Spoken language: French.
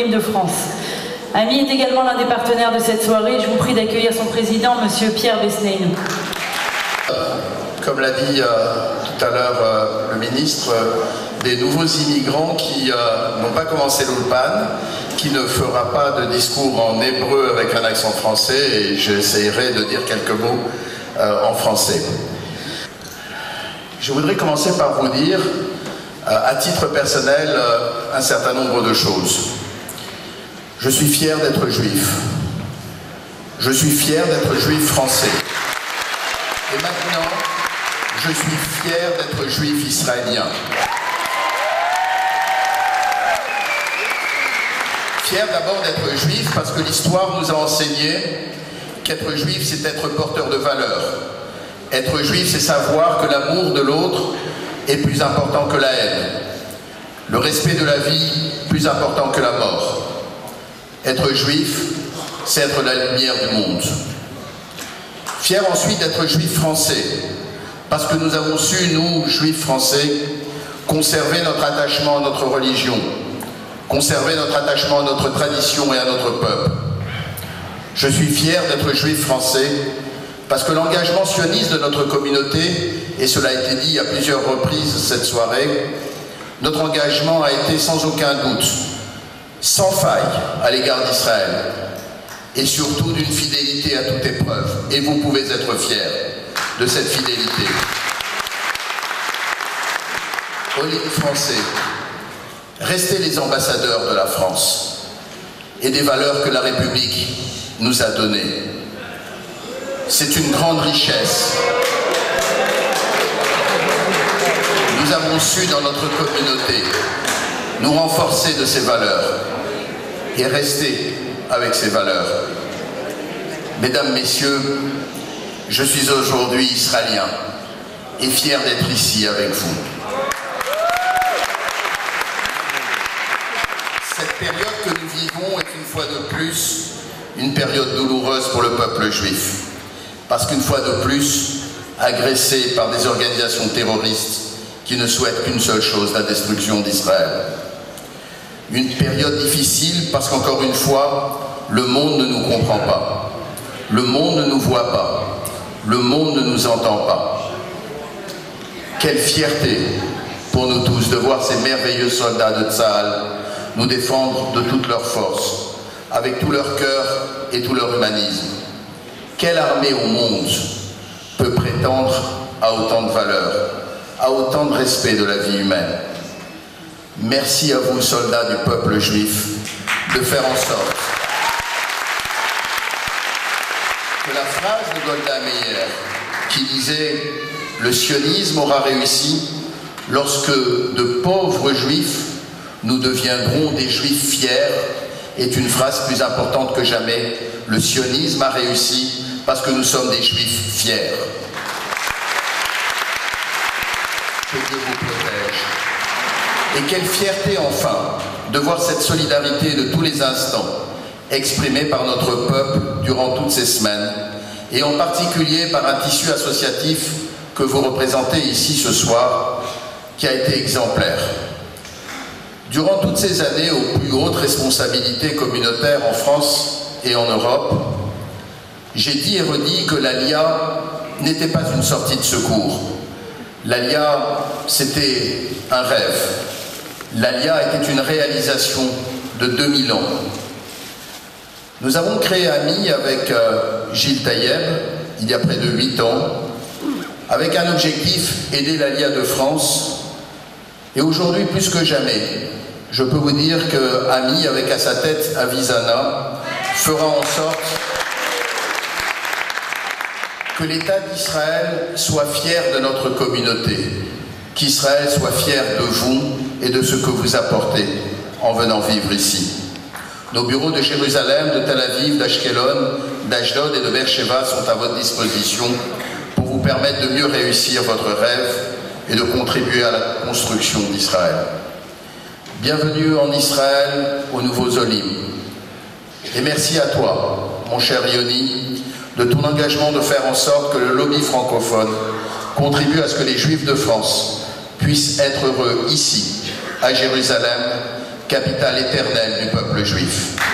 anonyme de France. AMI est également l'un des partenaires de cette soirée. Je vous prie d'accueillir son président, Monsieur Pierre Besnéinou. Comme l'a dit tout à l'heure le ministre, des nouveaux immigrants qui n'ont pas commencé l'Ulpan, qui ne fera pas de discours en hébreu avec un accent français, et j'essaierai de dire quelques mots en français. Je voudrais commencer par vous dire, à titre personnel, un certain nombre de choses. Je suis fier d'être juif. Je suis fier d'être juif français. Et maintenant, je suis fier d'être juif israélien. Fier d'abord d'être juif parce que l'histoire nous a enseigné qu'être juif, c'est être porteur de valeurs. Être juif, c'est savoir que l'amour de l'autre est plus important que la haine. Le respect de la vie, plus important que la mort. Être juif, c'est être la lumière du monde. Fier ensuite d'être juif français, parce que nous avons su, nous, juifs français, conserver notre attachement à notre religion, conserver notre attachement à notre tradition et à notre peuple. Je suis fier d'être juif français, parce que l'engagement sioniste de notre communauté, et cela a été dit à plusieurs reprises cette soirée, notre engagement a été sans aucun doute, sans faille à l'égard d'Israël, et surtout d'une fidélité à toute épreuve. Et vous pouvez être fiers de cette fidélité. Aux lignes français, restez les ambassadeurs de la France et des valeurs que la République nous a données. C'est une grande richesse. Nous avons su dans notre communauté nous renforcer de ces valeurs et rester avec ces valeurs. Mesdames, Messieurs, je suis aujourd'hui israélien et fier d'être ici avec vous. Cette période que nous vivons est une fois de plus une période douloureuse pour le peuple juif, parce qu'une fois de plus, agressé par des organisations terroristes qui ne souhaitent qu'une seule chose, la destruction d'Israël. Une période difficile parce qu'encore une fois, le monde ne nous comprend pas. Le monde ne nous voit pas. Le monde ne nous entend pas. Quelle fierté pour nous tous de voir ces merveilleux soldats de Tsahal nous défendre de toute leur force, avec tout leur cœur et tout leur humanisme. Quelle armée au monde peut prétendre à autant de valeurs, à autant de respect de la vie humaine? Merci à vous, soldats du peuple juif, de faire en sorte que la phrase de Golda Meir, qui disait « Le sionisme aura réussi lorsque de pauvres juifs, nous deviendrons des juifs fiers », est une phrase plus importante que jamais. Le sionisme a réussi parce que nous sommes des juifs fiers. Que Dieu vous protège. Et quelle fierté enfin de voir cette solidarité de tous les instants exprimée par notre peuple durant toutes ces semaines, et en particulier par un tissu associatif que vous représentez ici ce soir, qui a été exemplaire. Durant toutes ces années aux plus hautes responsabilités communautaires en France et en Europe, j'ai dit et redit que l'Alia n'était pas une sortie de secours. L'Alia, c'était un rêve. L'Alia était une réalisation de 2000 ans. Nous avons créé AMI avec Gilles Taïeb, il y a près de 8 ans, avec un objectif, aider l'Alia de France. Et aujourd'hui, plus que jamais, je peux vous dire que AMI, avec à sa tête Avisanna, fera en sorte que l'État d'Israël soit fier de notre communauté, qu'Israël soit fier de vous et de ce que vous apportez en venant vivre ici. Nos bureaux de Jérusalem, de Tel Aviv, d'Ashkelon, d'Ashdod et de Beersheba sont à votre disposition pour vous permettre de mieux réussir votre rêve et de contribuer à la construction d'Israël. Bienvenue en Israël, aux Nouveaux Olim. Et merci à toi, mon cher Yoni, de ton engagement de faire en sorte que le lobby francophone contribue à ce que les Juifs de France puissent être heureux ici, à Jérusalem, capitale éternelle du peuple juif.